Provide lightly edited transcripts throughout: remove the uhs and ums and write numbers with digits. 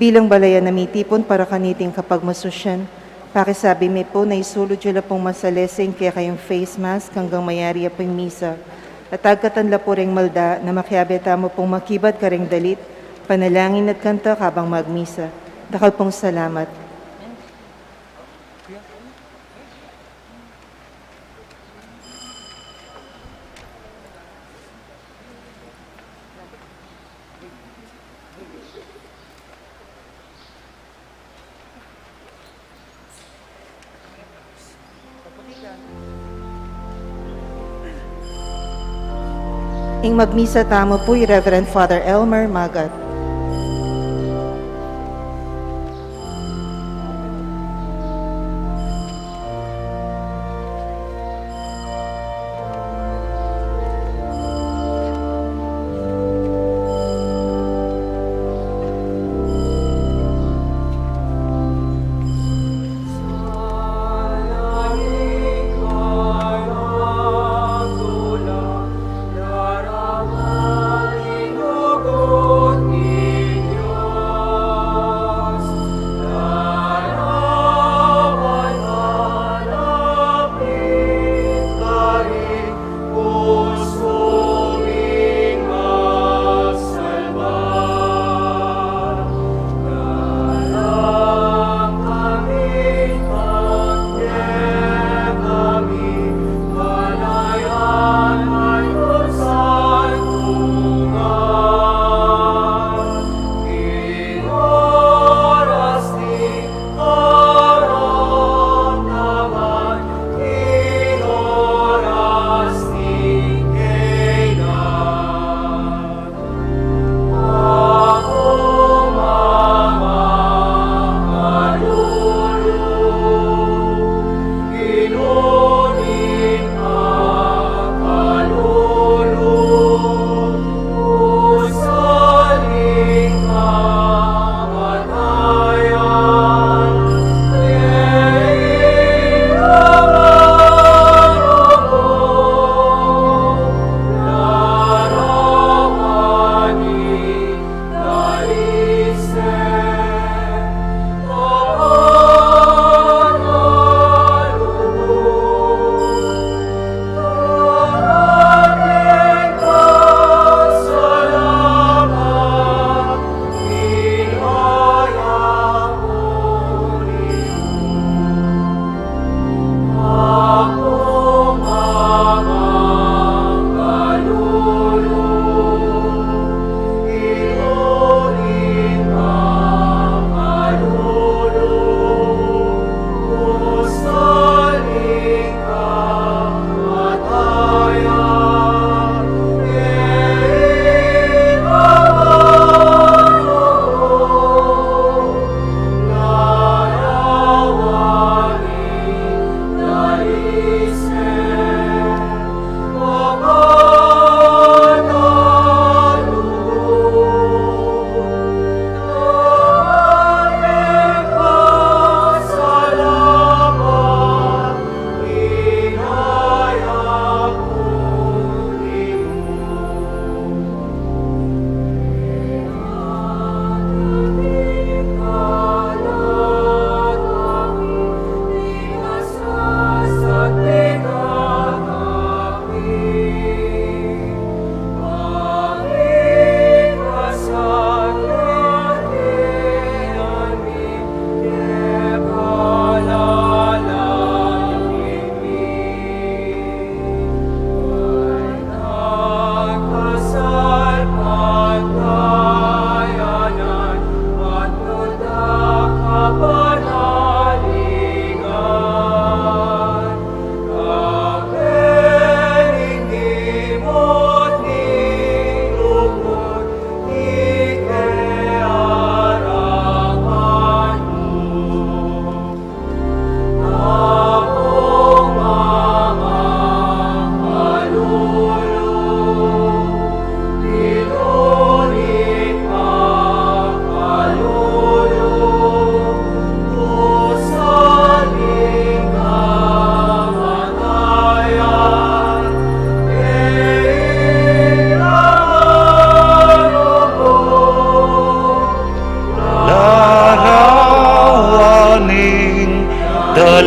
Bilang balayan na mitipon para kaniting kapag masusyan, pakisabi mi po na isulod yun pong masalesing kaya kayong face mask hanggang mayari pong misa. At agkatanla po ring malda na makiabeta mo pong makibat ka ring dalit, panalangin at kanta kabang magmisa. Dakal pong salamat. Ing magmisa tamo po Reverend Father Elmer Magat. Darama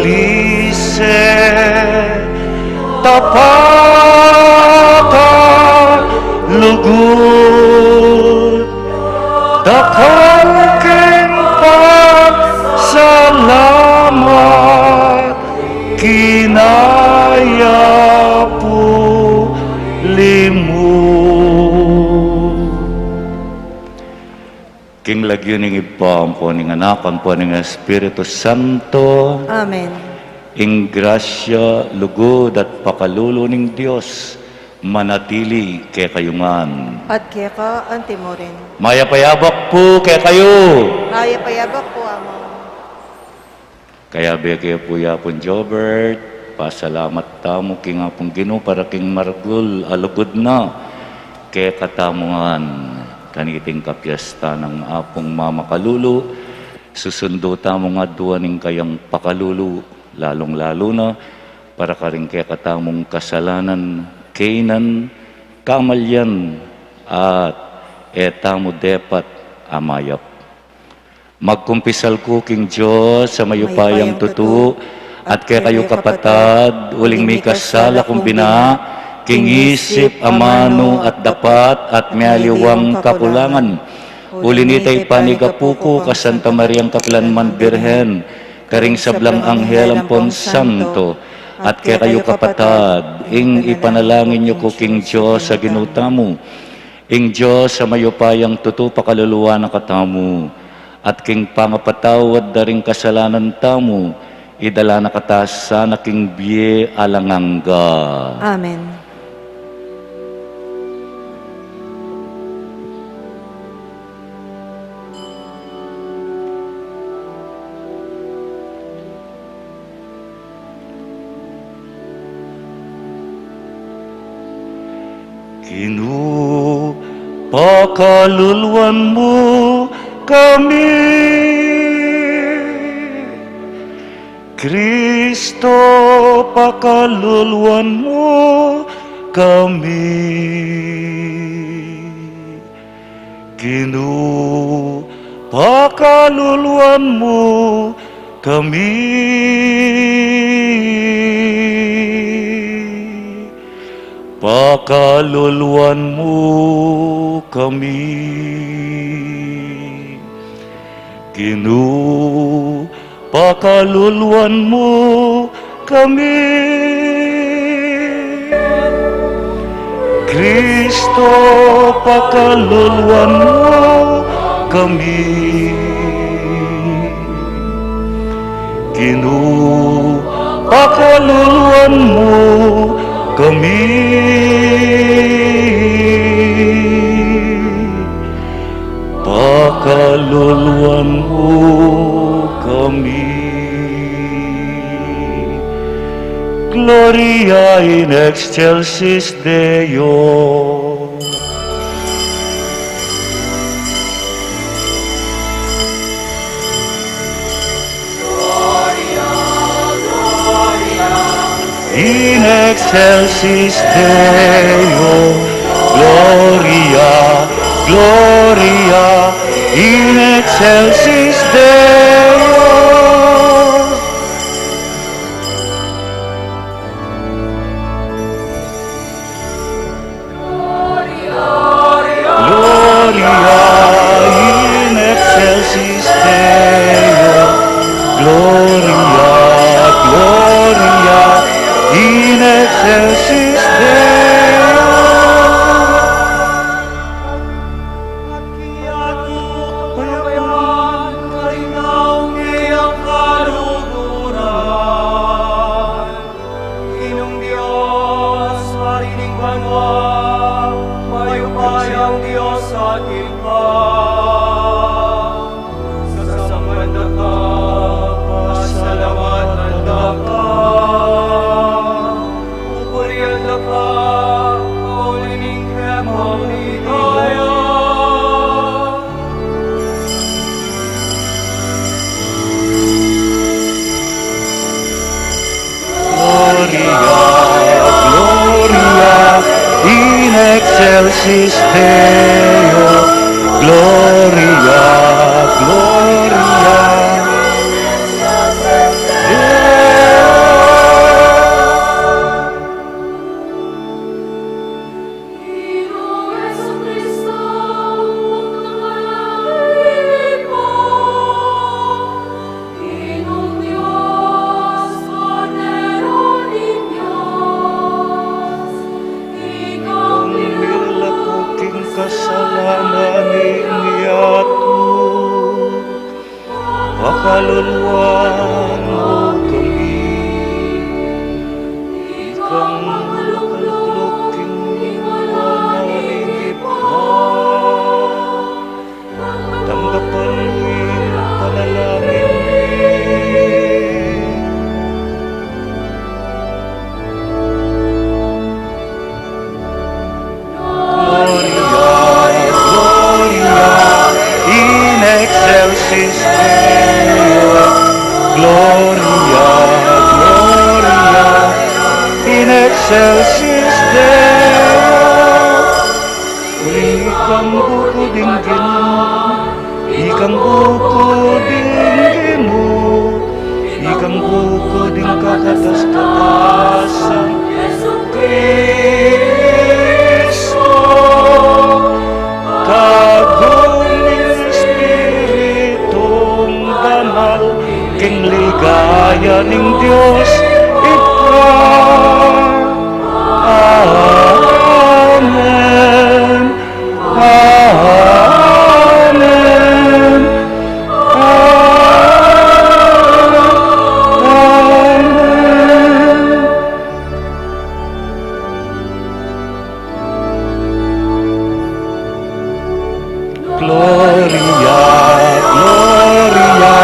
dulce, tapat lugod, dakong king pagsalamat, kinaya po limu. King lagyo ning ibam po ning anakan po ning Espiritu Santo. Amen. Ing grasya, lugod at pakalulo ning Dios manatili kay kayungan. At kaya ka, antimo rin. Mayapayabak po kay kayo. Kaya payabak po, Amo. Kaya be kayo po yapon Jobert, pasalamat tamo king apong Ginoo para king margul alugod na kay katamungan kaniting kapiesta ng apong Mama Kalulu. Susundo tamo nga duwaning kayang pakalulu, lalong-lalo na para karing kaya katamong kasalanan, kainan, kamalyan, at etamo depat amayap. Magkumpisal ko king Diyos sa mayupayang tutu, at kaya kayo kapatad, uling may kasala kong bina, king isip, amano, at dapat, at mialiwang kakulangan. Ulinitay panigapuko ka Santa Mariang Kaplanman Birhen, karing sablang anghel ampon santo, at kaya kayo kapatad, ing ipanalangin niyo ko king Diyos sa ginutamo, ing Diyos sa mayupayang tutu pakaluluwa na katamu, at king pangapatawad daring kasalanan tamu, idala na katas sana king biye alangangga. Amen. Ginoo, pakaluluan mo kami. Kristo, pakaluluan mo kami. Ginoo, pakaluluan mo kami. Pakaluluan mo kami. Ginoo, pakaluluan mo kami. Kristo, pakaluluan mo kami. Ginoo, pakaluluan mo kami. Pakaluluan mo kami. Gloria in excelsis Deo. In excelsis Deo, Gloria, Gloria, in excelsis Deo. Gloria, in excelsis Deo, Gloria, Gloria, in excelsis Deo. Excelsis Deo, Gloria, Gloria, excelsis Deo, ikang bukoding Ginoo, ikang bukoding Ginoo, ikang bukoding kakatas-katasan, Kristo, kaguming Espiritong banal, king ligaya ning Dios Amen. Amen. Amen. Gloria, Gloria,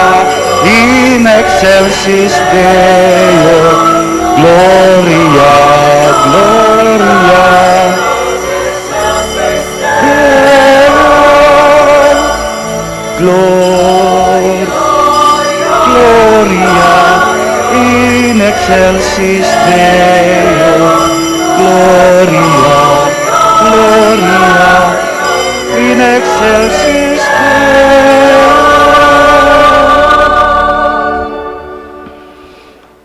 in excelsis Deo. Gloria, Gloria, Deo. Gloria, in excelsis Deo. Gloria, Gloria, in excelsis Deo.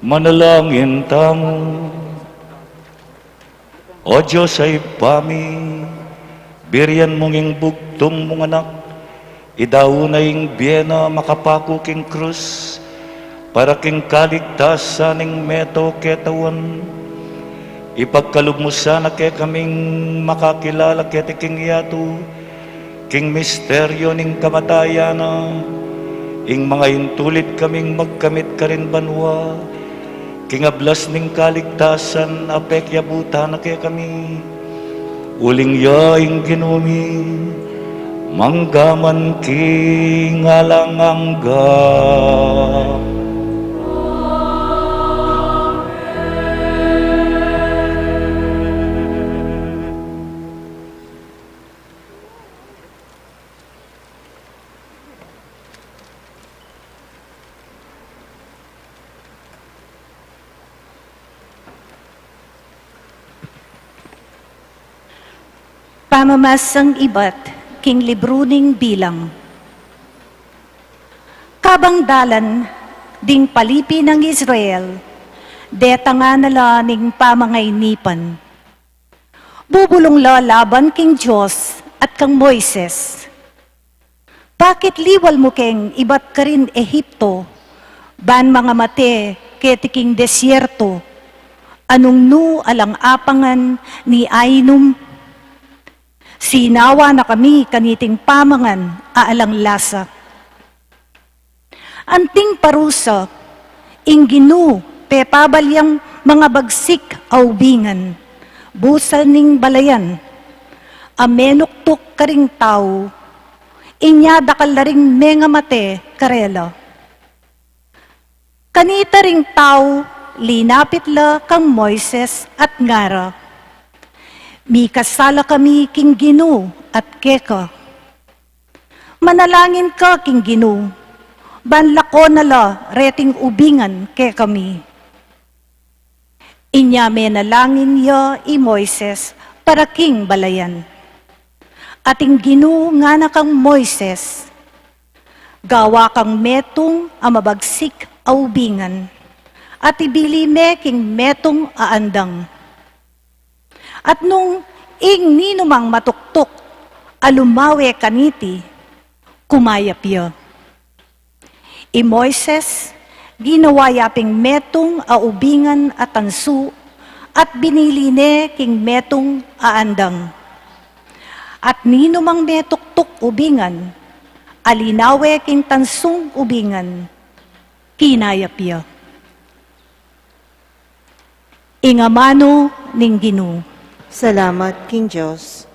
Manalangin tamo. O Diyos ay pami, biriyan mong ing bugtong mong anak, idaw na ing biyena makapako king krus, para king kaligtasan ing meto ketawan, ipagkalugmusan na ke kaming makakilala kete king yato, king misteryo ning kamatayan na, ing mga intulit kaming magkamit ka rin banwa, king ablas ning kaligtasan, apek yabuta na kaya kami. Uling yaing ginumi, manggaman king alangangga. Pamamasang ibat, king libruning bilang. Kabangdalan, ding palipi ng Israel, deta nga nala ning pamangaynipan. Bubulong la laban king Diyos at kang Moises. Bakit liwal mo keng ibat ka rin Ehipto, ban mga mate keti king desyerto, anong nu alang apangan ni Ainum. Sinawa na kami kaniting pamangan aalang lasa. Anting parusa, ingginu, pepabalyang mga bagsik aubingan, busal ning balayan, amenuktuk karing tao, inyada kalaring menga mate karela. Kanita ring tao, linapit la kang Moises at ngara. Mikasala kami king Ginu at keka. Manalangin ka king Ginu, banlako nala reting ubingan ke kami. Inya menalangin ya i Moises para king balayan. Ating Ginu nga na kang Moises, gawa kang metong amabagsik aubingan, at ibili me king metong aandang. At nung ing ninumang matuktok, alumawe kaniti, kumayap ya. I Moises, ginawa yaping metong aubingan at tansu, at binili ne king metong aandang. At ninumang metuktok ubingan, alinawe king tansung ubingan, kinayap ya. Ingamano ning Ginoo. Salamat, King Diyos.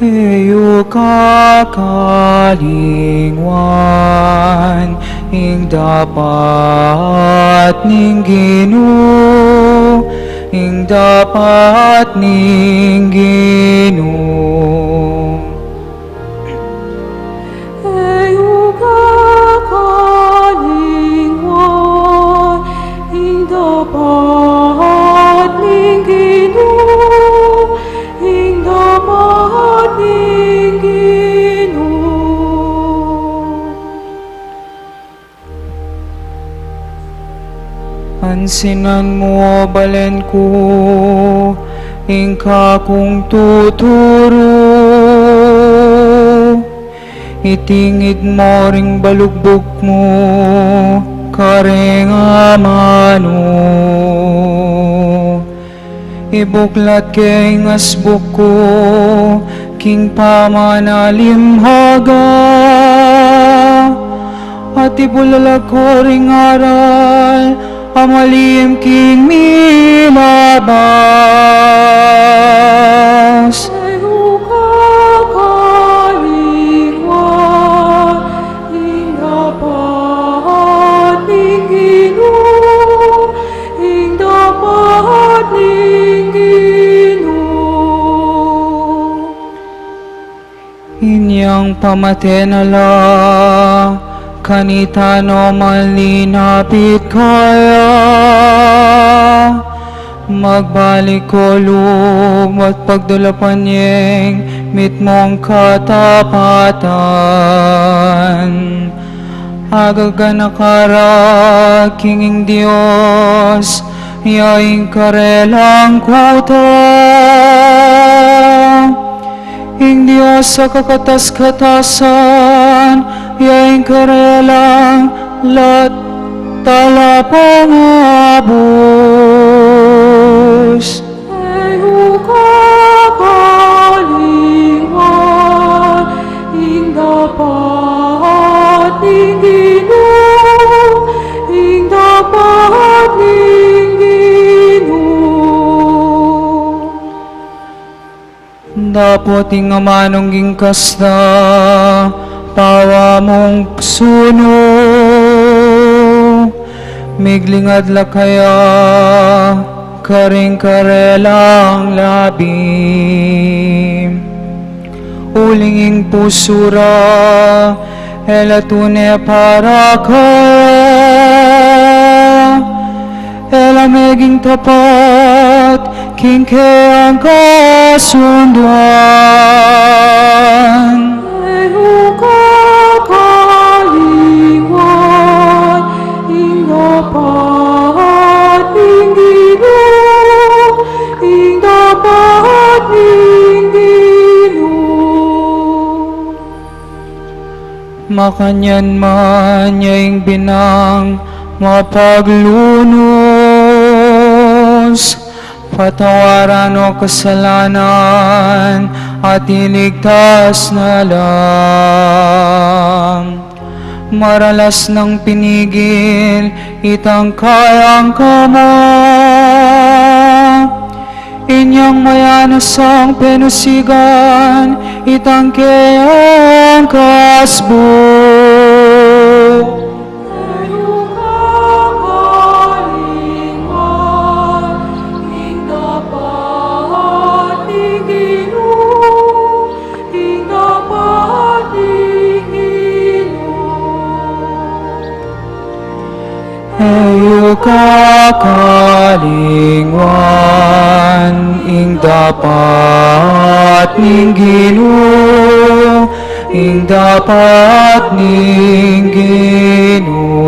Eyo kakalingwan, ing dapat ning Ginoo, ing dapat ning Ginoo. Eyo kakalingwan, ing dapat ning Ginoo, ing dapat ning Ginoo. Pansinan mo balen ko, ingka kung tuturo. Itingid mo ring balugbog mo, kareng amano. Ibuklat kay ngasbuk ko, king pamanalimhaga. At ibulalag ko ring aral, amalim king milabas. Eyo kakalingwan, ing dapat ning Ginoo, ing dapat ning Ginoo. Inyang pamatenala, kanita no malinapit kaya. Magbalik ko lum at pagdulapan niyeng mitmong katapatan. Agaga nakara kinging Diyos, yaing karelang kuta. Ing Diyos sa kakatas-katasan, yaing karelang lat talapang abus. Eyo kakalingwan, ing dapat ning Ginoo, ing dapat ning Ginoo. Dapat ing amanong gingkasta, pawa mong suno. Miglingad la kaya, karing karelang labim. Ulinging pusura, elatune para kaya. Ela meging tapat, kingke ang kasunduan. Eyo kakalingwan, ing dapat ning Ginoo, ing dapat ning Ginoo. Makanyan man yaing binang mapaglunos, patawaran o kasalanan at iligtas na lang. Maralas ng pinigil, itangkayang kama. Inyang mayanasang penusigan, itangkayang kasbo. Eyo kakalingwan, ing dapat ning Ginoo, ing dapat ning Ginoo. Eyo kakalingwan, ing dapat ning Ginoo, ing dapat ning Ginoo.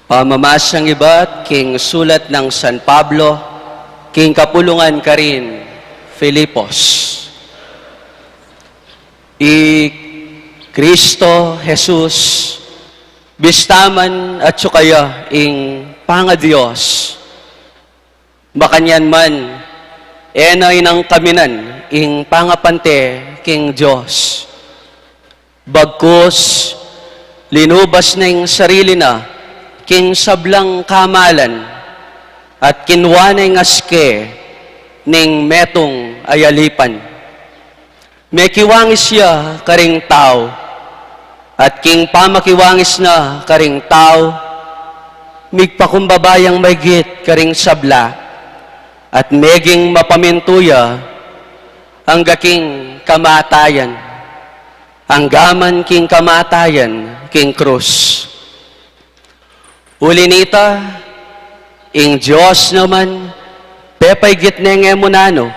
Pamamasyang iba't king sulat ng San Pablo, king kapulungan ka rin, Filipos. I Kristo Jesus, bistaman at sukaya ing panga Diyos, Makanyan man, enay ng kaminan, ing pangapante king Diyos. Bagkus, linubas na ing sarili na, king sablang kamalan, at kinwa na ing aske, ning metong ayalipan. May kiwangis siya karing tao, at king pamakiwangis na karing tao, migpakumbabayang maygit karing sabla, at meging mapamintuya ang gaking kamatayan, ang gaman king kamatayan, king krus. Ulinita, ing Diyos naman, pepay gitneng emunano,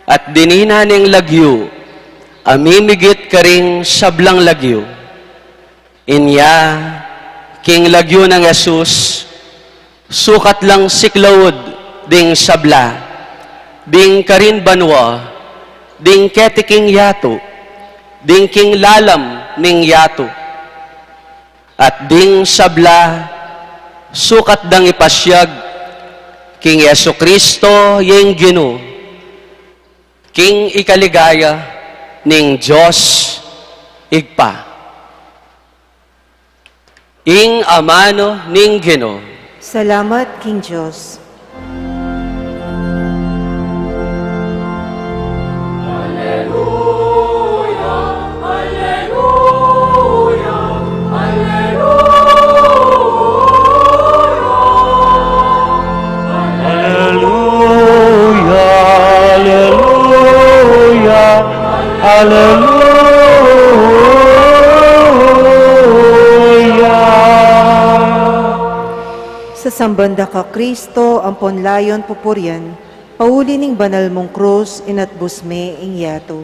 at dinina ning lagyo, amimigit karing sablang lagyo. Inya, king lagyo ng Jesus, sukat lang siklawod, ding sabla, ding karin banwa, ding ketiking yato, ding king lalam ning yato, at ding sabla, sukat dang ipasyag, king Yesu Kristo yung Ginoo, king ikaligaya ning Diyos igpa. Ing amano ning Ginoo. Salamat, King Diyos. Sa sambanda ka Kristo, ang ponlayon pupuryan, pauli ning banal mong krus, inatbus me ing yato.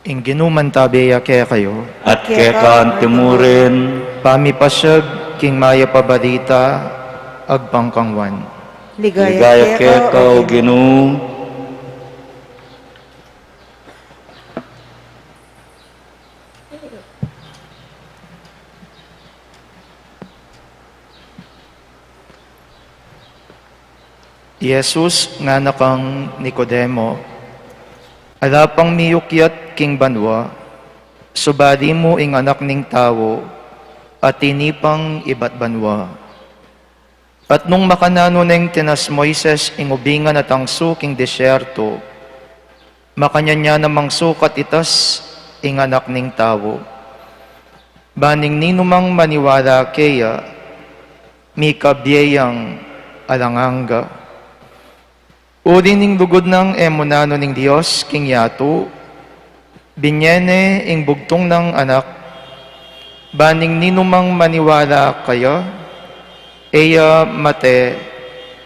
ing ginuman tabiya kaya kayo, At kekan timurin, pamipasyag king maya pabalita, agpangkangwan. ligaya keka o Ginoo. Jesus nga nakang Nicodemo, alapang miyukyat king banwa, subadi mo ing anak ning tawo, at tinipang ibat banwa. At nung makanano neng tinas Moises ing ubingan at ang suking desyerto, makanya niya namang sukat itas ing anak ning tawo. Baning ninumang maniwala kaya, mi kabiyayang alanganga. Uri ning lugod ng emunano ning Diyos, king yato, binyene ing bugtong ng anak, baning ninumang maniwala kaya, eya mate,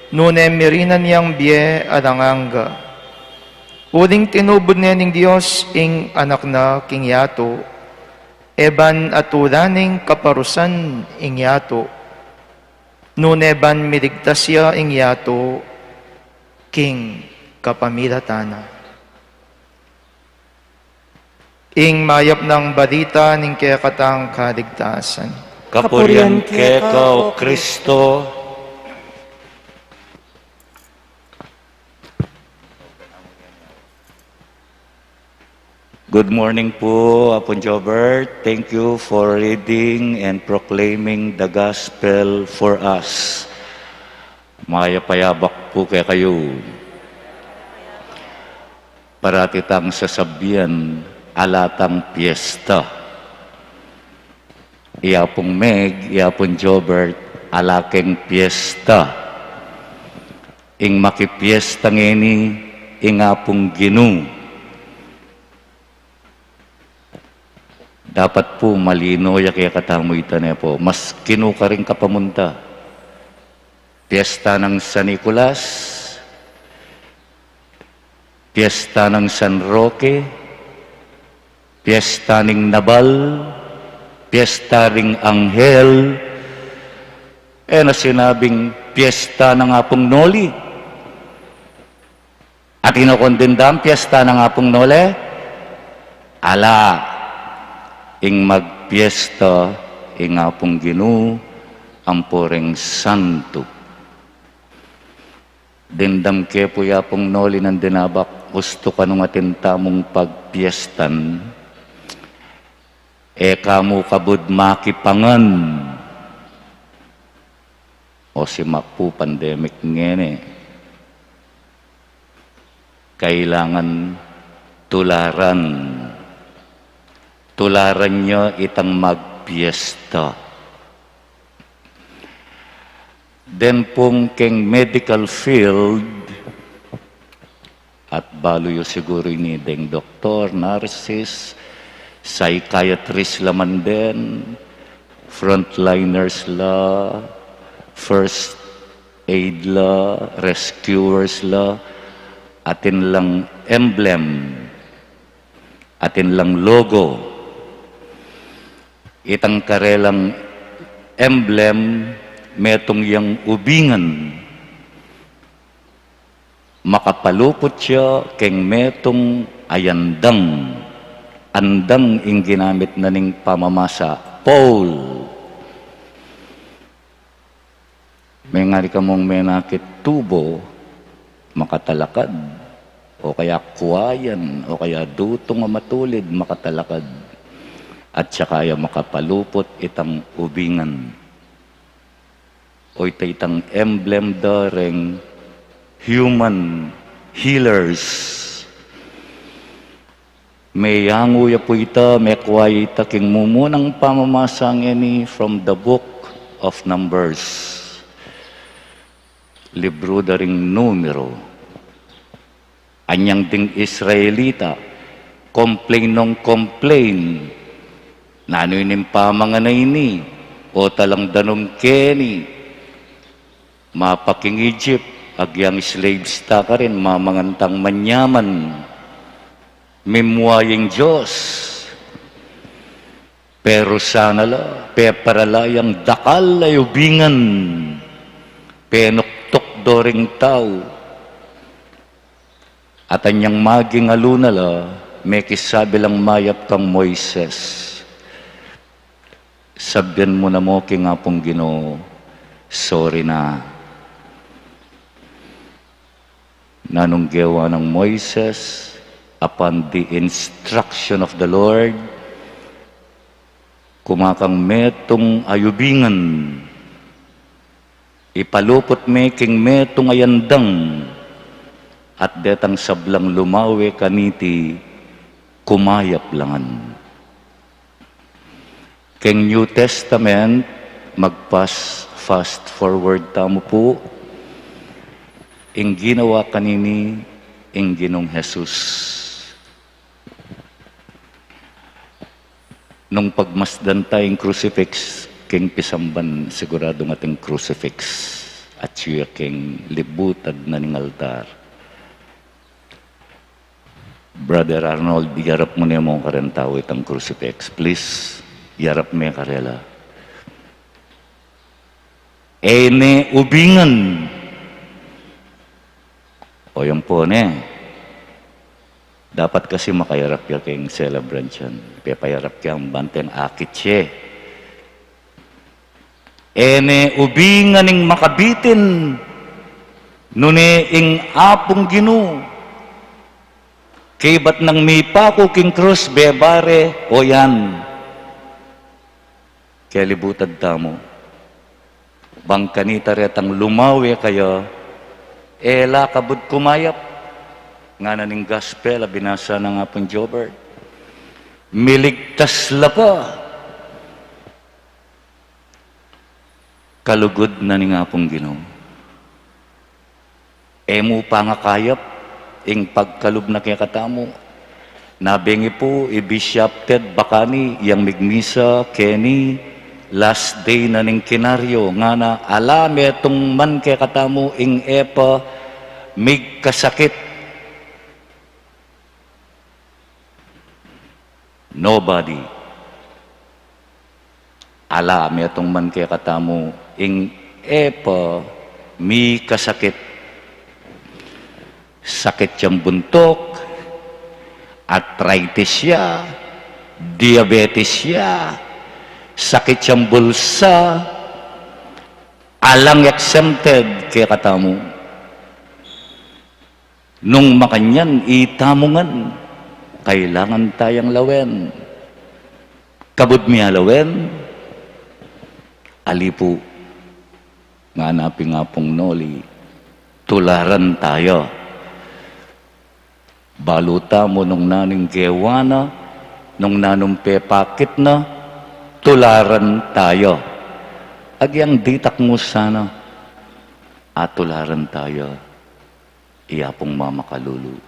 nunem mirinan niyang biye alanganga. Uring tinubod niya ning Diyos ing anak na king yato, eban atulaning kaparusan ing yato, nuneban miligtas siya ing yato, king kapamilatana. Ing mayap ng balita ning kekatang kaligtasan. Kapurian keka o Kristo. Good morning po, Apon Jobert. Thank you for reading and proclaiming the gospel for us. Mayapayabak po kaya kayo. Paratitang sasabihan, alatang piyesta. Iapong Meg, iapong Jobert, alaking piyesta. Ing makipiesta ngeni, ingapong Ginoo. Dapat po malino ya kaya katamoy ita po. Mas kinuka rin kapamunta. Piyesta ng San Nicolas, Piyesta ng San Roque, Piyesta ng Nabal, Piyesta ng Anghel, na sinabing piyesta ng Apong Noli. At inokondenda ang piyesta ng Apong Noli, ala, ing magpiyesta, ing Apong Ginoo, ang poreng santo. Dindam ke po yapong noli ng dinabak, gusto ka nung atinta mong pagpiestan, kamu kabud makipangan, o si mapu pandemic ngene, kailangan tularan niyo itang magpiesta. Then pong keng medical field, at balo siguro ni deng doktor, nurses, psychiatrist laman din, frontliners la, first aid la, rescuers la, atin lang emblem, atin lang logo, itang karelang emblem, metong yang ubingan, makapalupot siya keng metong ayandang, andang ing ginamit na ning pamamasa, pole. May ngari ka mong menakit tubo, makatalakad, o kaya kuwayan, o kaya dutong matulid, makatalakad, at saka makapalupot itang ubingan. O itang emblem dareng human healers. May yanguya po ita, may kway ita king mumunang pamamasang ini from the book of Numbers. Libro daring numero. Anyang ding Israelita, complain nung complain, nanoy pamanganay ni, o talang danom keni, mapaking Egypt, agyang slaves ta ka rin, mamangantang manyaman, mimwaying Diyos. Pero sana la, peparalayang dakal ay ubingan, penuktok doring tao, at anyang maging alunala, may kisabi lang mayap kang Moises. Sabyan mo na mo king Apong Ginoo, sorry na. Nanong gawa ng Moises, upon the instruction of the Lord, kumakang metong ayubingan, ipalupot me king metong ayandang, at detang sablang lumawe kaniti, kumayap langan. King New Testament, fast forward tamo po, ing ginawa kanini, ing Ginong Jesus. Nung pagmasdan tayong crucifix, king pisamban siguradong ating crucifix, at siya king libutad na ning altar. Brother Arnold, yarap mo niya mong karentaw itang crucifix. Please, yarap mo karela. Ene ubingan. O yung po dapat kasi makayarap ya kayong celebrant yan. Pepayarap kayang banteng akit siya. Ene ubingan ning makabitin, nune ing Apong Ginoo. Kibat ng may pako king krus bebare o yan. Kaya libutad tamo. Bangkanita retang lumawi kayo, kabud kumayap, nga naning gospel, binasa ng Apong Jobert. Miligtas la pa. Kalugod na ning Apong Ginoo. Mo pa nga kayap, ing pagkalub na kaya katamo. Nabingi po, ibisyapted bakani, yang migmisa, keni, last day na ning kinaryo, nga na alam etong man kay katamo ing epa, mig kasakit. Nobody. Alam etong man kay katamo ing epa, mi kasakit. Sakit siyang buntok, arthritis siya, diabetes siya, sakit siyang bulsa, alang exempted kay katamo. Nung makanyan, itamungan, kailangan tayang lawen. Kabud miya lawen, alipo, nga naping nga pong noli, tularan tayo. Baluta mo nung naning gewana, nung nanong pepakit na, tularan tayo. Agyang ditak mo sana, at tularan tayo, iyapong mamakalulu.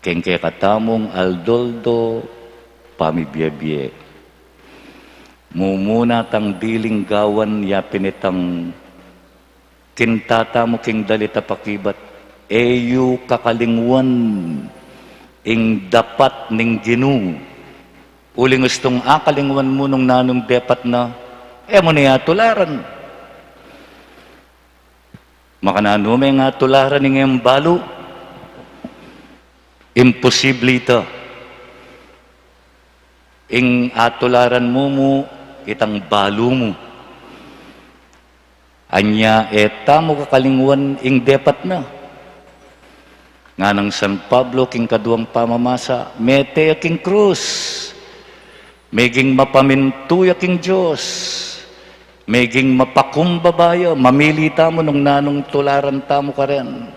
Kengke katamong aldoldo, pamibiyebye. Mumuna tang diling gawan, yapinitang kintata mo king dalita pakibat, eyu kakalingwan ing dapat ning ginu. Uling gustong akalingwan mo nung nanong dapat na, mo niya tularan. Makanano may nga tularan ning yung balo. Imposible ito. Ing atularan mo itang balo mo. Anya mo kakalingwan ing dapat na. Nga ng San Pablo, king kaduang pamamasa, mete king krus, meging mapamintuya king Diyos, meging mapakumbabaya, mamili tamo nung nanong tularan tamo ka rin.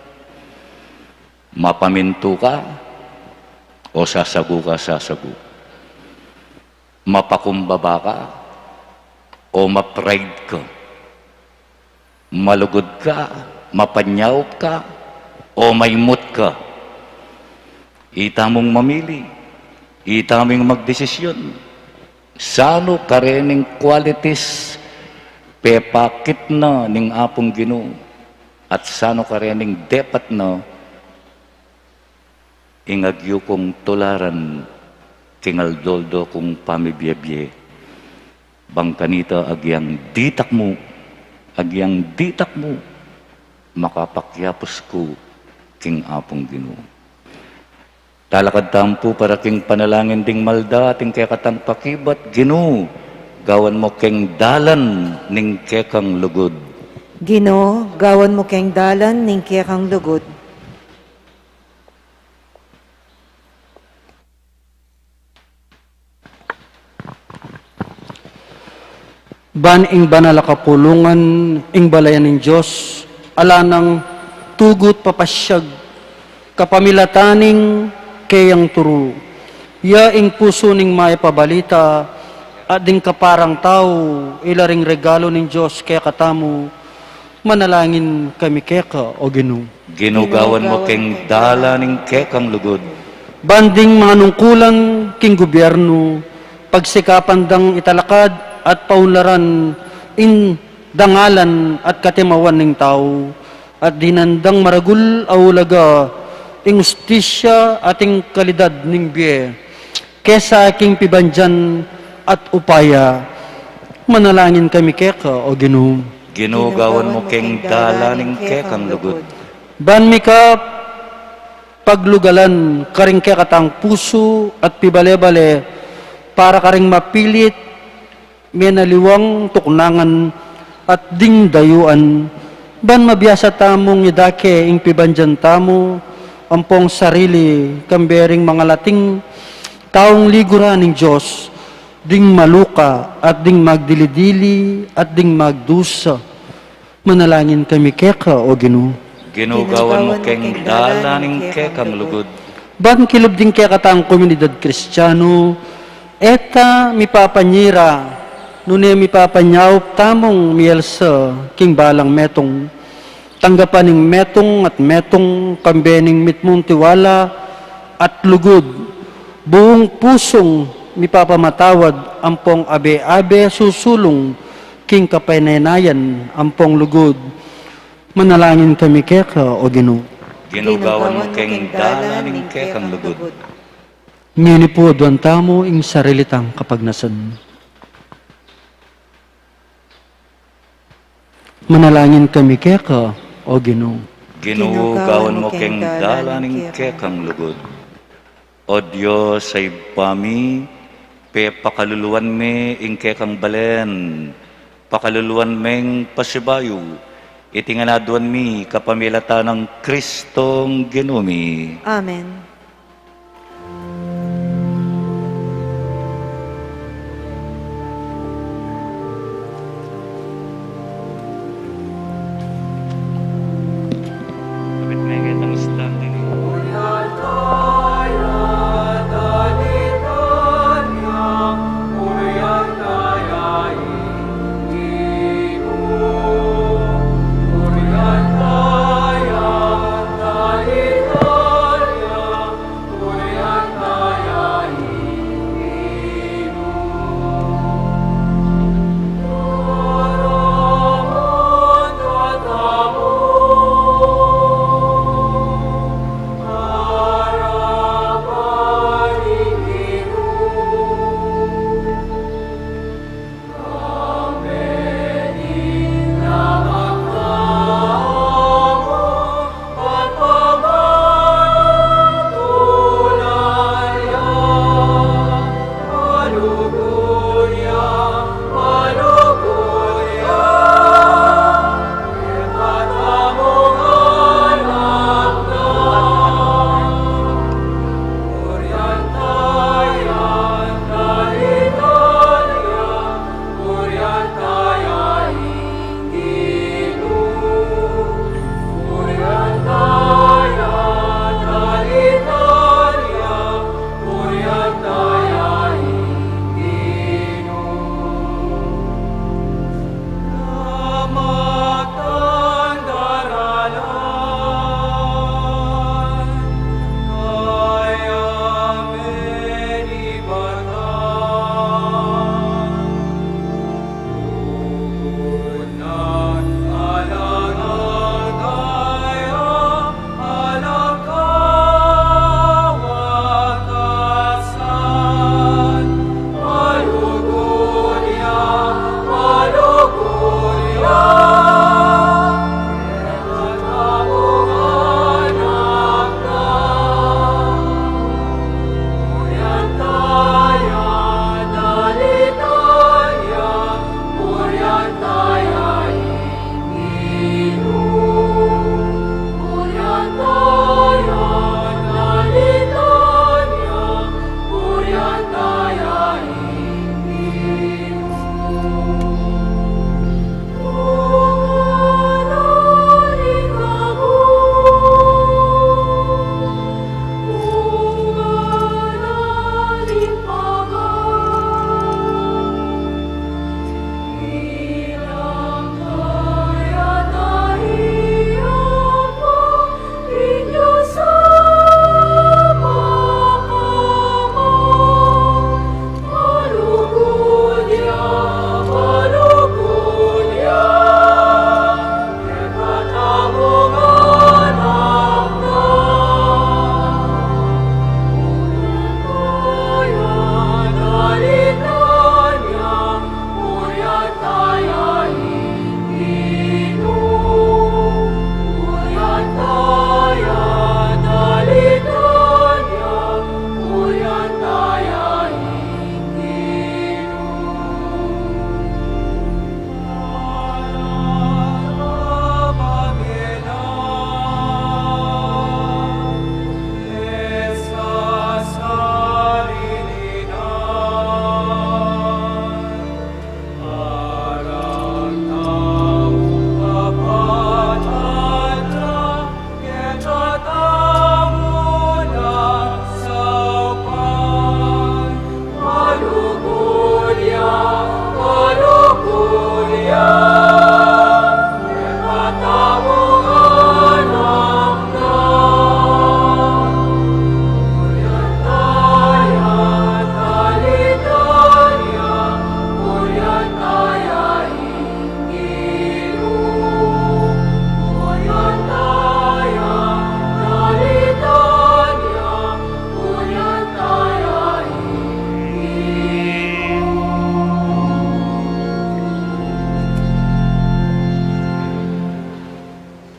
Mapamintu ka, o sasagu ka, sasagu. Mapakumbaba ka, o mapride ka. Malugod ka, mapanyaw ka, o maymut ka. Itamong mamili, itaming magdesisyon. Sano karening qualities pepakit na ning apong Ginoo, at sano karening dapat na ingagyo kong tularan kingaldoldo kong pamibiyebye. Bangkanita agyang ditak mo, makapakyapos ko king apong Ginoo. Talakad tampo para king panalangin ding malda ating kekatang pakibat, Ginoo, gawan mo king dalan ning kekang lugod. Ginoo, gawan mo keng dalan ning kekang lugod. Ban ing banal kapulungan, ing balayan ng Diyos, ala ng tugot papasyag, kapamilataning kayang turu. Ya ing puso ning may pabalita, at ding kaparang tao, ilaring regalo ng Diyos kaya katamu, manalangin kami keka o Ginoo. Ginugawan mo king dala ning kekang lugod. Banding mga nungkulang king gobyerno, pagsikapan dang italakad at paunlaran in dangalan at katimawan ng tao, at dinandang maragul aulaga ing ustisya ating kalidad ning biye, kesa aking pibanjan at upaya, manalangin kami keka o Ginoo. Ginugawan mo king dala ning kekang lugod. Ban mi ka paglugalan karing kekatang puso at pibale-bale, para karing mapilit menaliwang tuknangan at ding dayuan. Ban mabiyasa tamong idake ing pibanjan tamo, ampong sarili kambering mga lating taong ligura ng Diyos, ding maluka at ding magdilidili at ding magdusa. Manalangin kami keka o Ginoo. Ginugawan mo king dala ning kekang lugod. Ban kilub ding kekatang komunidad Kristiyano, eta mipapanyira, nune mipapanyaw tamong mielsa king balang metong, tanggapan ning metong at metong kambening mitmong tiwala at lugod, buong pusong mipapamatawad ampong abe-abe susulong king kapanaynayan ampong lugod. Manalangin kami keka o Ginoo. Ginugawan mo keng dalan ing kekang lugod. Ngini po doon tamo ing sarilitang kapagnasan. Manalangin kami keka o Ginoo. Ginugawan mo keng dalan ing kekang lugod. O Diyos ay pami, pe pakaluluan me ing kekang balen, pakaluluan meng pasibayo, itinganaduan mi kapamilata ng Kristong Ginumi. Amen. Kapit may kitang islam din.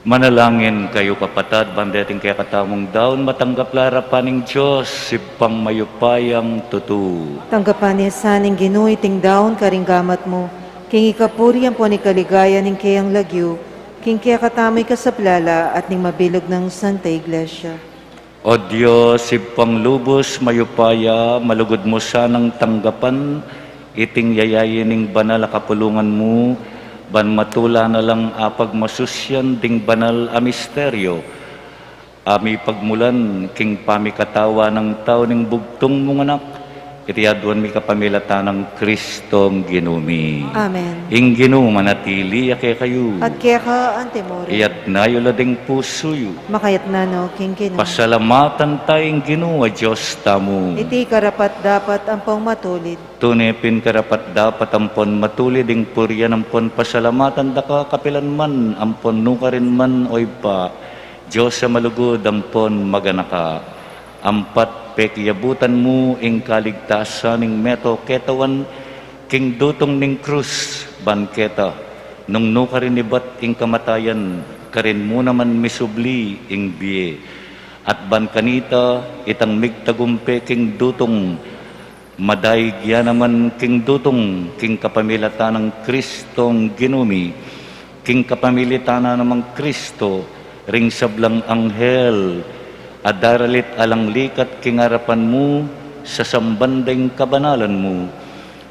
Manalangin kayo kapatad, bandeting kaya katamong daon, matanggap larapan ng Diyos, sipang mayupayang tutu. Tanggapan niya saning Ginoo iting daon karinggamat mo. King ikapuri ang po ni kaligaya ning kayang lagyo. King kaya katamay ka sa plala at ning mabilog ng Santa Iglesia. O Diyos, sipang lubos, mayupaya, malugod mo sanang tanggapan, iting yayayin ng banal a kapulungan mo, ban matula na lang apag masusyan ding banal a misteryo. Ami pagmulan, king pamikatawa ng tao ning bugtong mong anak, itiaduan mi kapamilata ng Kristong ginumi. Amen. Ing Ginoo manatili ake kayo, At kaya ka antemore. iyat na yulading pusoyo. Makayat na no, King Ginoo. Pasalamatan tayong Ginoo, Diyos tamo. Iti karapat dapat ampong matulid. Tunepin karapat dapat ampon matulid ing purya ampon pasalamatan daka kapilan man ampon nukarin man oy pa. Diyos sa malugod ampon maganaka. Ampat pekyabutan mo ing kaligtasan ing meto ketawan king dutong ning krus banketa. Nung nukarin ibat ing kamatayan karin mo naman misubli ing biye. At ban kanita itang migtagumpe king dutong madaigya naman king dutong king kapamilata ng Kristong ginumi, king kapamilita na namang Kristo, ring sablang anghel, adaralit alang likat king harapan mo, sa sambanding kabanalan mo,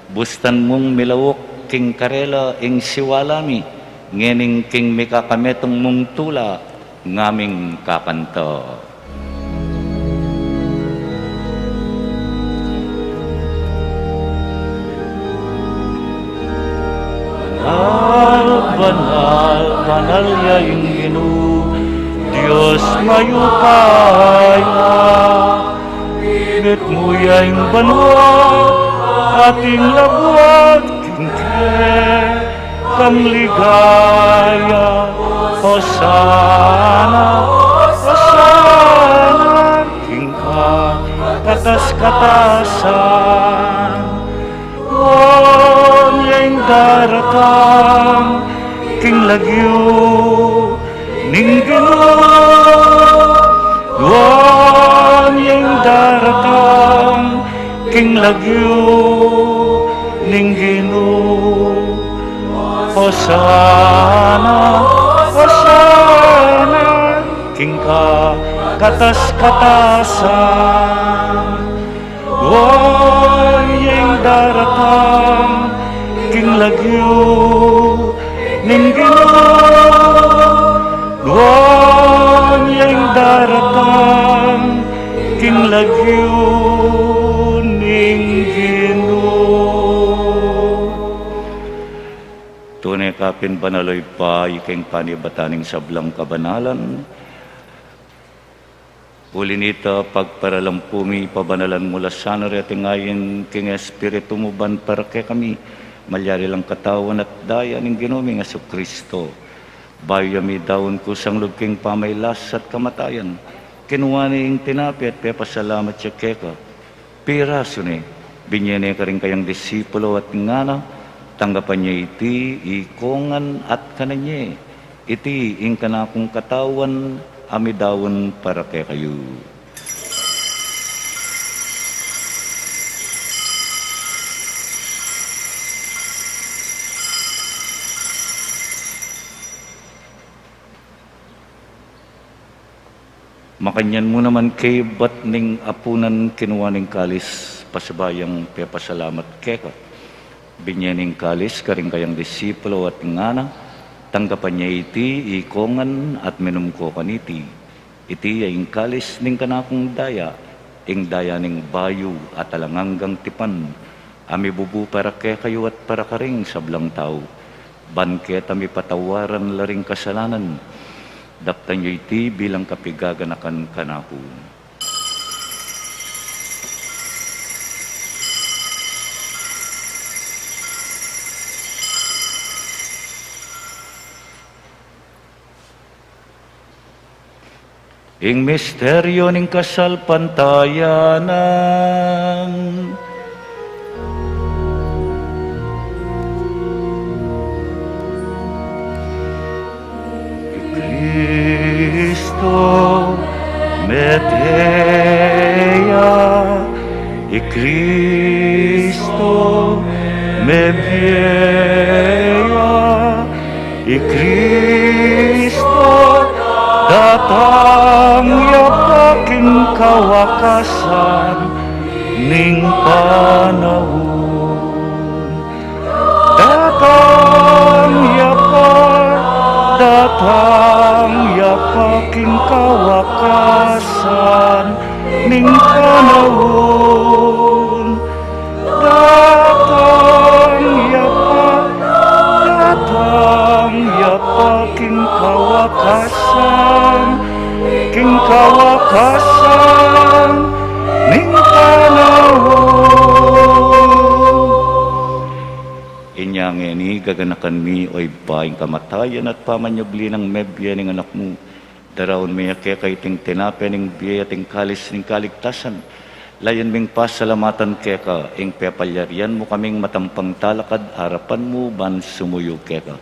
bustan mong milawok king karela ing siwalami, ngening king mikakametong mong tula, ngaming kakanta. Banal, banal yaing Ginoo, Diyos mayupaya. Bit mo yaing banwa, ating labwat, kingke, kang ligaya. Hosana, Hosana, kingka, katas-katasan. Yaing daratang king lagyo ning Ginoo. Yaing daratang king lagyo ning Ginoo. Hosana, Hosana, king ka katas-katasan. Yaing daratang king lagyo ning Ginoo. Yaing daratang king lagyo ning Ginoo. Tunay kapin banaloy pa iking panibataning sablang kabanalan. Ulinita pagparalampumi pabanalan mula sana reting ayin king espiritu mo ban para kay kami malyari lang katawan at daya ning Ginoo nga Kristo. Bayo yami daon ko sang lugking pamaylas at kamatayan. Kinuha ni ing tinapi at pepasalamat siya keka. Piraso ni binyene ka rin kayang disipulo at ngana tanggapan niya iti ikongan at kananye. Iti ing kanakong katawan amidawon para kay kayo. Makanyan mo naman kay bat ning apunan kinuha ning kalis pasabayang pepasalamat keka. Binyaning kalis karing kayang disipulo at ngana tanggapan niya iti ikongan at minum ko kaniti. Iti ay kalis ning kanakong daya, ing daya ning bayo at alanganggang tipan. Ami bubu para kay kayo at para karing sablang tao. Banket ami patawaran laring kasalanan. Daptan niyo iti bilang kapigaganakan kanakon. Ing misteryo ning kasalpantayanan, Cristo me bieya, i Cristo datang yapaking kawakasan ning panahon. Datang yapaking kawakasan ning panahon. Datang yapaking kawakasan ning panahon. Inyang ini gaganakan mi oy baing kamatayan at pamanyabli ng mebya ning anak mo. Darawon mi kaya kay ting tinape ning biya ting kalis ning kaligtasan. Layan ming pasalamatan kaya ka, ing pepalyarian mo kaming matampang talakad, harapan mo ban sumuyo kaya ka.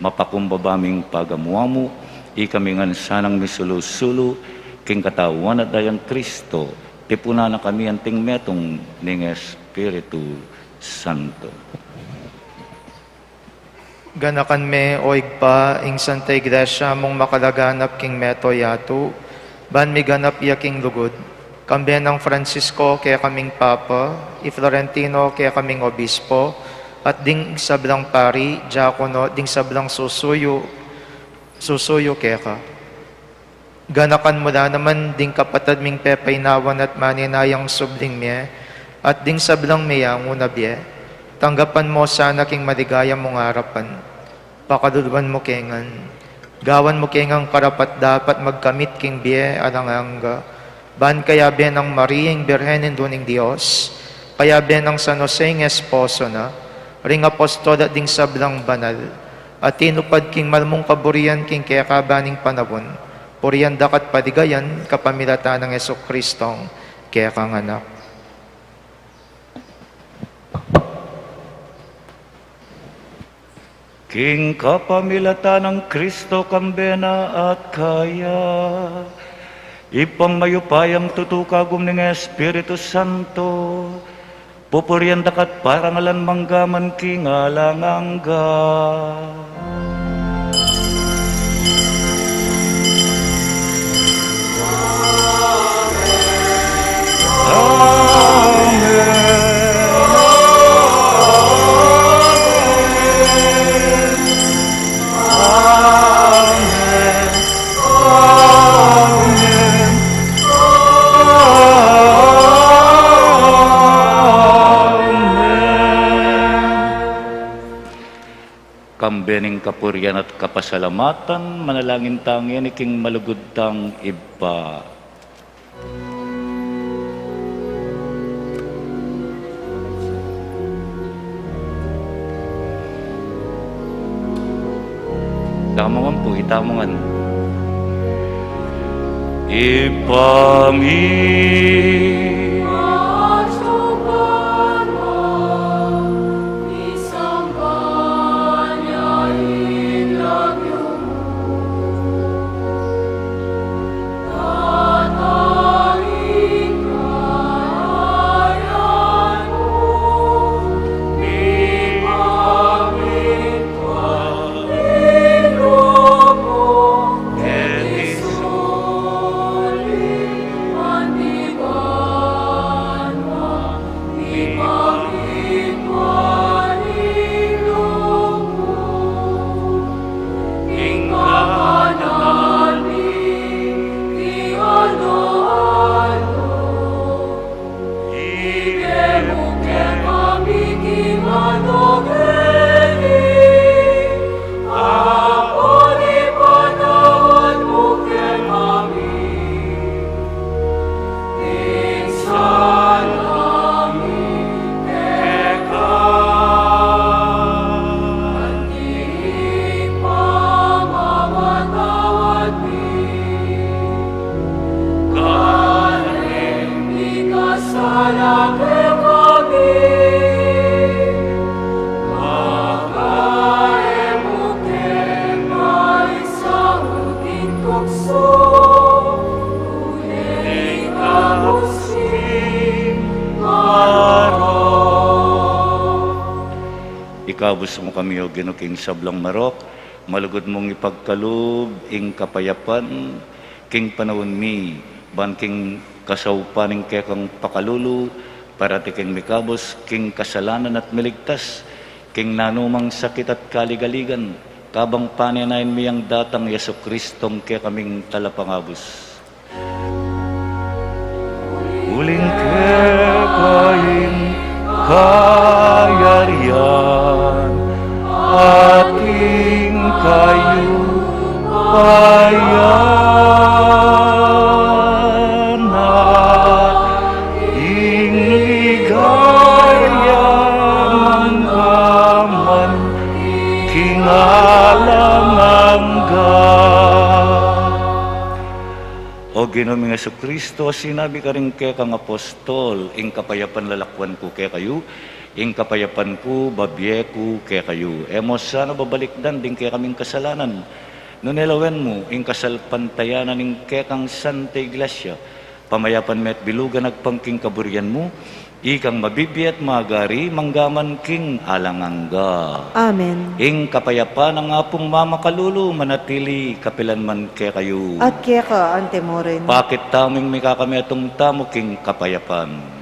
Mapakumbaba ming pagamuha mo, ikamingan sanang misulu-sulu, king katawan at dayang Kristo, tipuna na kami anting metong ning Espiritu Santo. Ganakan me oig pa ing Santa Iglesia mong makalaganap king meto yato, ban mi ganap iya king lugod. Kambiyan ng Francisco kaya kaming Papa, i Florentino kaya kaming Obispo, at ding sablang pari, diakono, ding sablang susuyo kaya ka. Ganakan mo na naman ding kapatad ming pepaynawan at maninayang subling miye, at ding sablang miyang unabye, tanggapan mo sana king maligaya mong harapan. Pakadulwan mo kengan, gawan mo kengang karapat dapat magkamit king biye alanganga. Ban kaya ben ng Mariang Birhenin Duning Diyos, kaya ben ng San Jose ng Esposo na, ring apostol at ding sablang banal, at tinupad king malmong kaburian king kaya kabaning panabon, purian dakat padigayan kapamilata ng Yesu Kristong kaya kang anak. King kapamilata ng Kristo kambena at kaya, ipangmayupayang tutukagum ng Espiritu Santo, pupurian dakat parangalan manggaman king alangangga. Kambening kapurian at kapasalamatan, manalangin tangin iking malugod tang iba. Tamongan po, itamongan. Ipami Andi ba ikabos mo kami o Ginoo king sablang marok, malugod mong ipagkaloob, ing kapayapan, king panahon mi, ban king kasaupaning kekang pakalulu, para ti king mikabos, king kasalanan at miligtas, king nanumang sakit at kaligaligan, kabang paninayin miyang datang Yesu Kristong kaya kaming talapangabos. Uling kekain kayarian, ating kayo payan at ingligayang aman kingalangangga. O Ginoong Jesucristo, sinabi ka rin kay kang apostol, ing kapayapan lalakwan ko kay kayo, ing kapayapan ko, babye ko kay kayo. Emos sana babalikdan din kay kaming kasalanan. Nunilawen mo, ing kasalpantayanan ing kay kang Santa Iglesia, pamayapan met bilugan agpangking kaburian mo, ikang mabibiyat magari, manggaman king alangangga. Amen. Ing kapayapan ang apong mamakalulu, manatili kapilan man kay kayo. At kaya ka, Antemoren. Bakit taming may kakami atong tamo king kapayapan?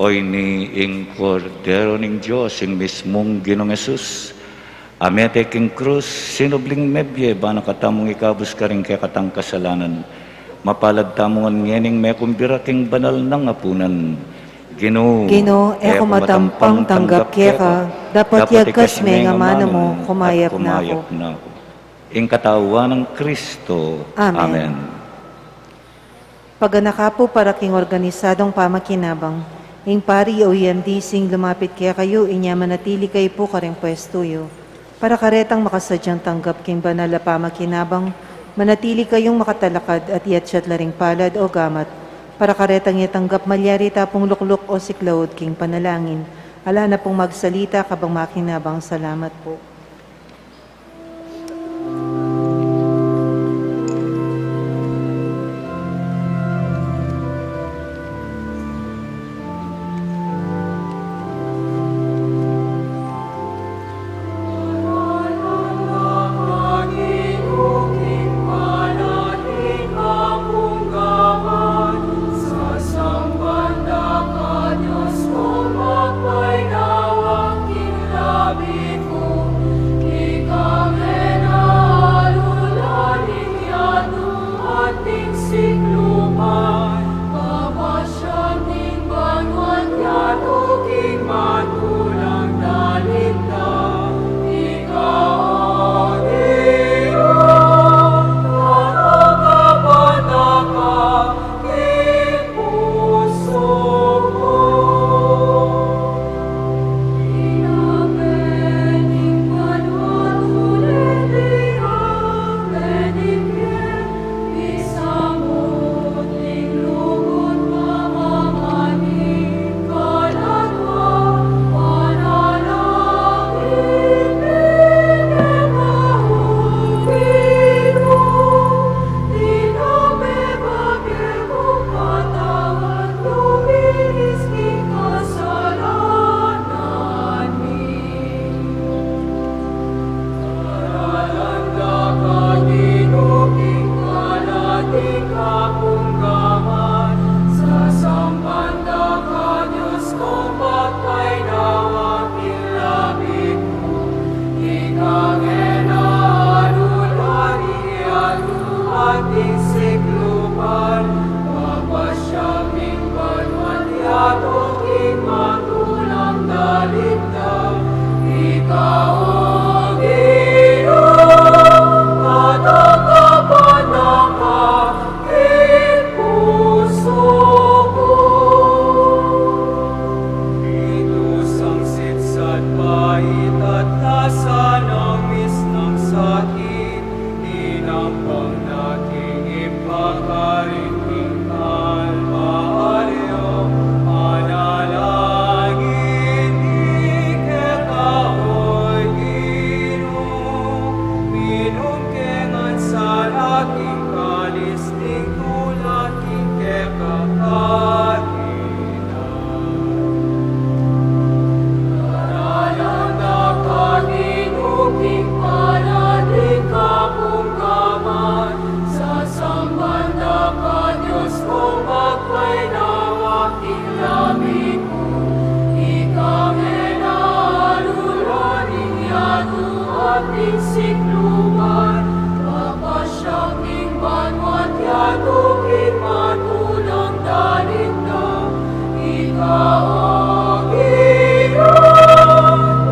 Oy ni ing kordero ning Diyos, ing mismong Ginoong Hesus, amete king krus, sinubling mebye, ba nakatamong ikabos ka rin kaya katang kasalanan, mapalad tamongan ngening may kumbira king banal ng apunan. Ginoo, eko matampang tanggap kaya ka, dapat yagas may nga mana mo, kumayap na ako. Ing katawan ng Kristo. Amen. Amen. Paganaka po para king organisadong pamakinabang, ing pari o yandi sing lumapit kaya kayo, inya manatili kayo po kareng pwestuyo. Para karetang makasadyang tanggap king banal na pamakinabang, manatili kayong makatalakad at iatsyat laring palad o gamat. Para karetang itanggap malyari tapong lukluk o siklawod king panalangin. Ala na pong magsalita kabang makinabang, salamat po. Sa sikluban, papasyaming banwatyatong matulang daligdam. Ikaw ang Ginoo, at ang kapanakamit puso ko. Inusang sitsat pait at lasa ng misnang sakit, inampang nating ipakarinting kalbaryo, manalangin ikekaoy Ginoo, minungkengan sa laking kalis ning tulad ikekakahinan. Nalanda ka ginuking panalig kapungkaman, sa sambanda ka Diyos kong magpay nawaking labi ko. Ikame na aluluning yato ating sikluban, papasyaming banwat yato matulang daligdam. Ikaw ang Ginoo,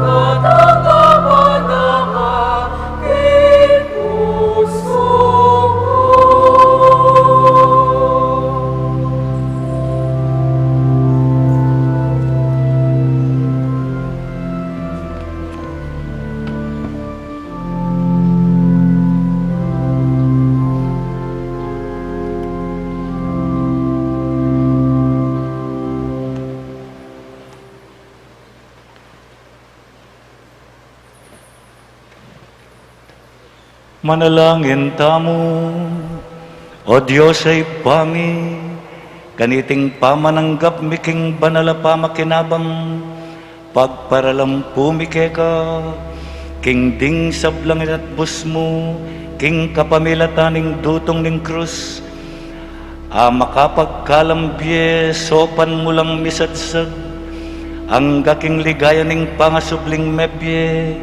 at ang kapanakamit puso ko. Manalangin tamo, o Diyos ay pami, kaniting pamananggap miking banala pamakinabang, pagparalampu mikeka, king ding sablangit at busmo, king kapamilataning dutong ning krus, makapagkalambye, sopan mo lang misadsag, ang gaking ligaya ning pangasubling mebye,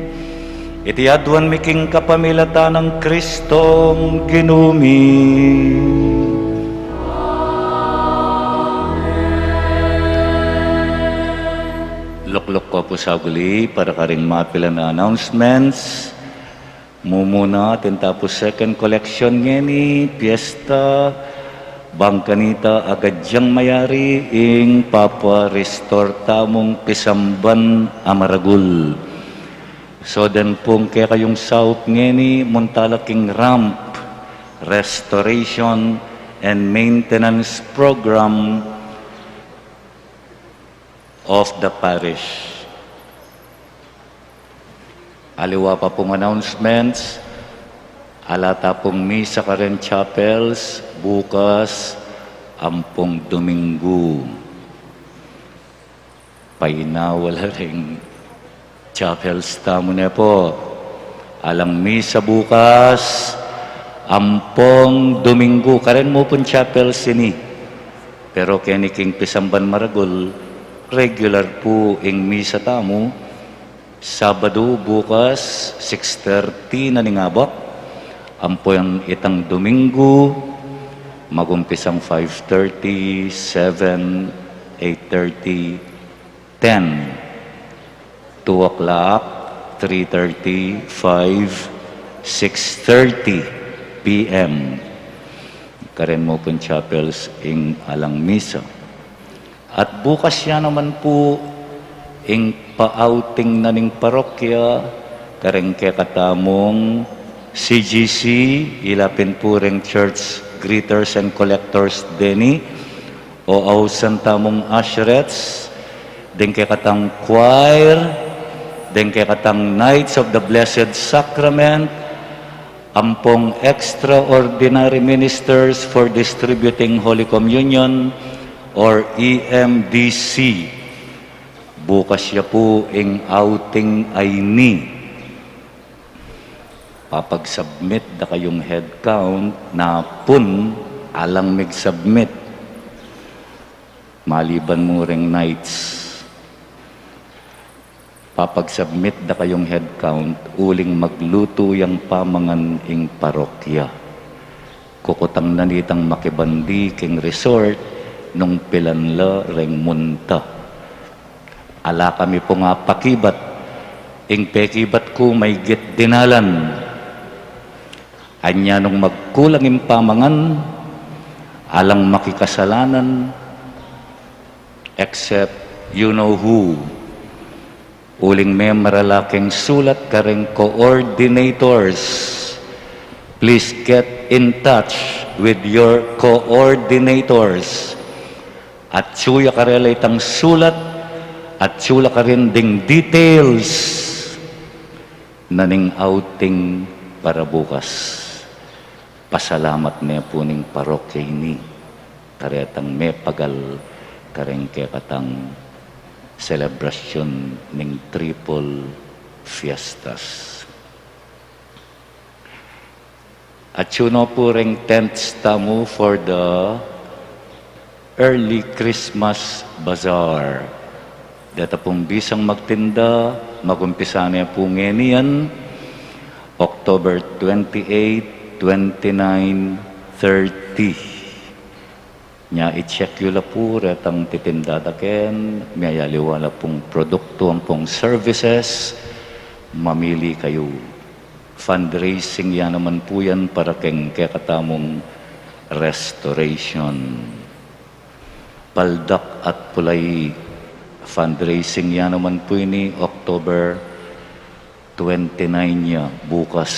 itiadwan miking kapamilata ng Kristong ginumi. Luklok ko po sa guli para karing mapila na announcements. Mumuna atin tapos second collection ngeni, piyesta, bangkanita agadyang mayari ing Papa Restore tamong pisamban amaragul. So then pong kaya kayong south ngeni, muntalaking ramp, restoration and maintenance program of the parish. Aliwa pa pong announcements, alata pong misa ka rin chapels, bukas, ampong Domingo. Painawala rin chapels tamo na po. Alang misa bukas, ampong Domingo. Karen mo pong chapels sini. Pero keniking Pisamban Maragol, regular po ing misa tamo. Sabado bukas, 6:30 na ningabak. Ampong itang Domingo, magumpisang 5:30, 7, 8:30, 10. 2 o'clock, 3:30, 5, 6:30 p.m. Karen mo pong chapels ing alang misa. At bukas yan naman po ing pa-outing na ning parokya, kareng kekatamong CGC, ilapin po ring church greeters and collectors deni, o ausan tamong usherettes, din kekatang choir, then kay katang Knights of the Blessed Sacrament, ampong extraordinary ministers for distributing Holy Communion or EMDC. Bukas siya po ing outing ay ni. Papag-submit da kayong head count na pun alang mag-submit. Maliban mo ring nights. Papag-submit da kayong head count, uling magluto yung pamangan ing parokya. kukutang nanitang makibandi king resort nung pilanla reng munta. Ala kami po nga pakibat, ing pekibat ko may git dinalan. Anya nung magkulang impamangan, alang makikasalanan, except you know who. Uling may maralaking sulat kareng coordinators. Please get in touch with your coordinators. At suya karela itang sulat at sula ka rin ding details na ning outing para bukas. Pasalamat niya po ning parokya ini. Karetang may pagal kareng katang celebration ning triple fiestas. At yun po ring tents tamu for the early Christmas bazaar. Data pong bisang magtinda, magumpisa niya po ngeniyan, October 28, 29, 30. Nya i-check yun la po, retang titindadaken, mayaliwala pong produkto, ang pong services, mamili kayo. Fundraising yan naman po yan para keng kakatamong restoration. Paldak at Pulay fundraising yan naman po ini October 29 niya, bukas.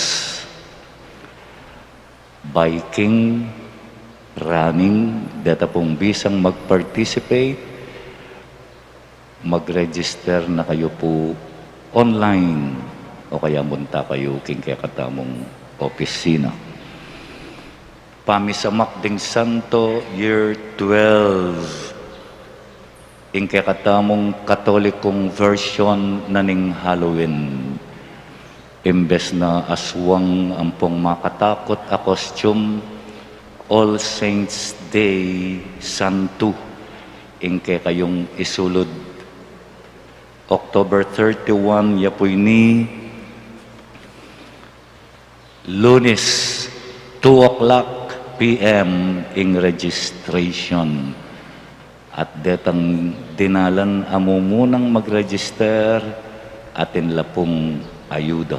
Biking, running, data pong bisang mag-participate, mag-register na kayo po online o kaya munta kayo king kakatamong opisina. Pamisamak ding Santo, year 12. Ing kakatamong katolikong version na ning Halloween. Imbes na aswang ampong makatakot a costume, All Saints Day Santo. Ing kayong isulod. October 31, yapoy ni Lunes, 2:00 p.m. ing registration. At detang dinalan amo munang mag-register atin lapong ayuda.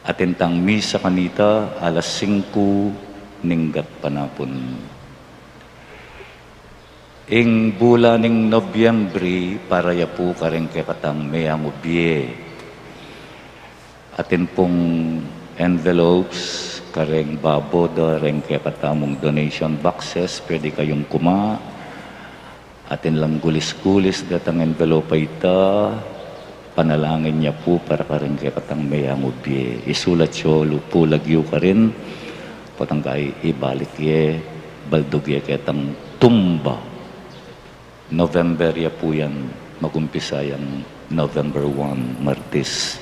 Atin tang misa kanita alas 5 ninggat panapon. Ing bula ning Nobyembre para ya po kareng kakatang mayang ubye. Atin pong envelopes kareng baboda reng katamong donation boxes, pwede kayong kuma. Atin lang gulis-gulis datang envelope ita, panalangin niya po para kareng katang mayang ubye. Isulat siyo, lupo lagyo ka rin, patanggay ibalik ye, baldog ye katang tumba. November ya po yan, magumpisa yan November 1, Martes.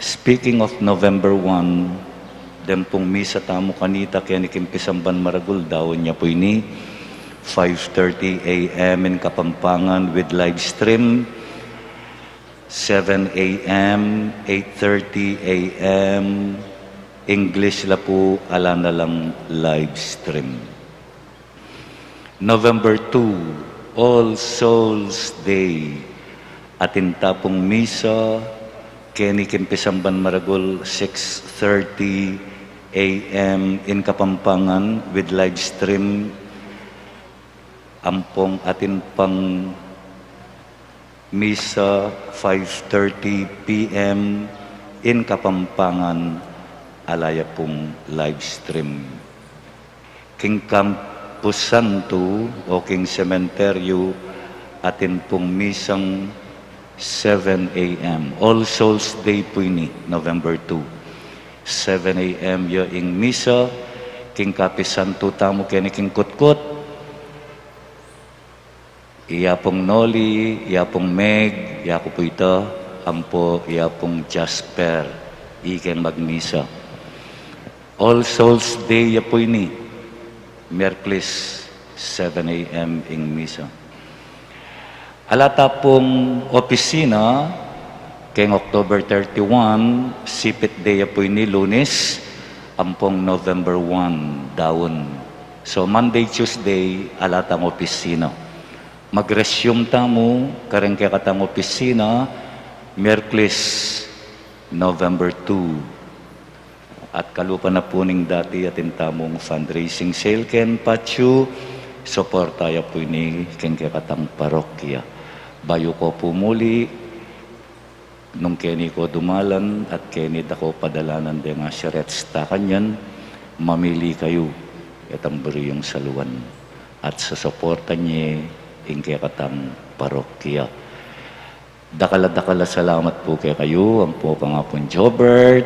Speaking of November 1, dempong misa tamo kanita kaya ni Kimpisamban Maragul daw niya po ini 5:30 a.m. in Kapampangan with live stream, 7 a.m., 8:30 a.m. English la po, ala na lang live stream. November 2, All Souls Day, atin tapong misa Kenny Kimpisamban Maragul, 6:30 a.m. in Kapampangan with live stream. Ampong atin pang misa 5:30 p.m. in Kapampangan, alaya pong live stream. King Campus Santo o King Cementerio, atin pong misang 7 a.m. All Souls Day po ini, November 2. 7 a.m. yo ing misa, King Campus Santo tamo kaya ni King Kutkut, iya pong Noli, iya pong Meg, iya ko po ito, ampo, iya pong Jasper, ikeng magmisa. All Souls Day ya po ini, Merklis, 7 a.m. ing misa. Alata pong opisina, keng October 31, Sipit Day ya po ini, Lunes, ampong November 1, daon. So Monday, Tuesday, alatang opisina. Mag-resume tamo, kareng kaya katang opisina, Miyerkules, November 2. At kalupa na po ning dati atin tamong fundraising sale ken patyo, suportaya po ni ken kaya katang parokya. Bayo ko po muli, nung keni ko dumalan at keni dako padalanan de nga sirets ta kanyan, mamili kayo itang yung saluan at sa suporta niya ingke katang parokya. Dakala salamat po kay kayo, ang po pangapon Jobert,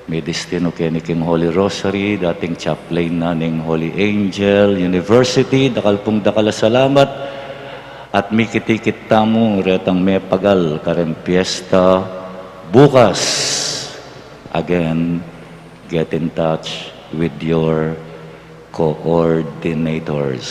may destino keni King Holy Rosary, dating chaplain na ning Holy Angel University, dakala salamat. At may kitikit tamo, retang may pagal, karem piyesta, bukas. Again, get in touch with your coordinators.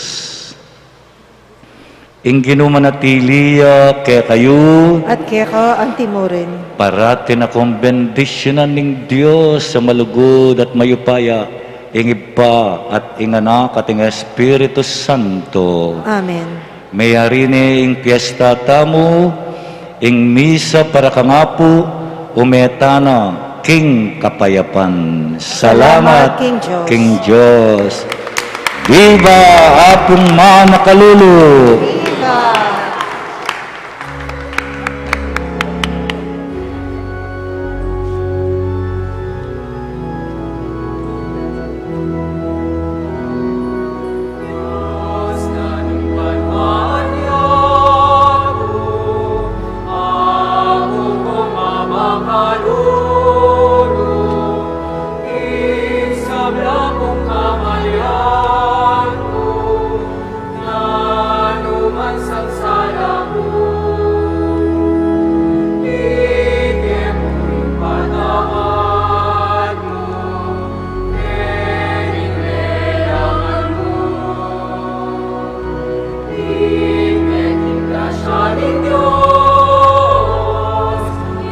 Ingino manatiliya kaya kayo, At kaya ka ang timurin. parati na kong bendisyonan ng Diyos sa malugod at mayupaya, ingib pa at inganak at ing Espiritu Santo. Amen. Mayari ing piyesta tamo, ing misa para kangapo, umetana, King Kapayapan. Salamat, King Diyos. King Diyos. Viva Apong Manakalulu! Diyos na ng panmanyago, ako kumamakalulu, isabla kong kamalayan ko, na numan sang sala ko. Bigyan mo rin pataan mo, kening lelangan mo. Ibigin ka siya ng Diyos,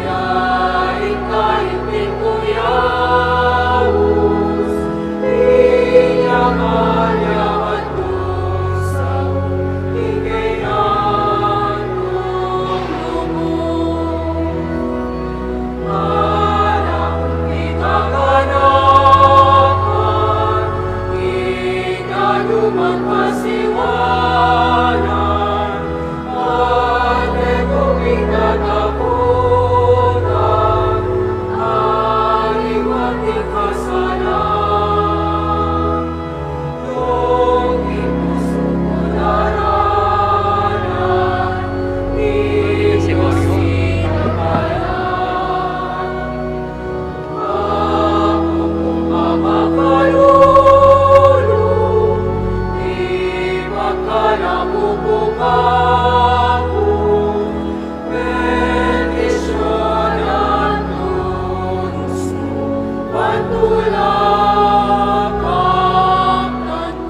yain kahit di ko yaus, inyaman sa higayan kong lubos. Anak itaganakan, inanuman pasiwanan, ate kong itatapunan, aliwat ikasalan. Nung ipuso ko nararan, di mo sinabayan. Ako kumamakalulu, di magkalamubukaku, bendisyonan tunso, pantulakang tanong.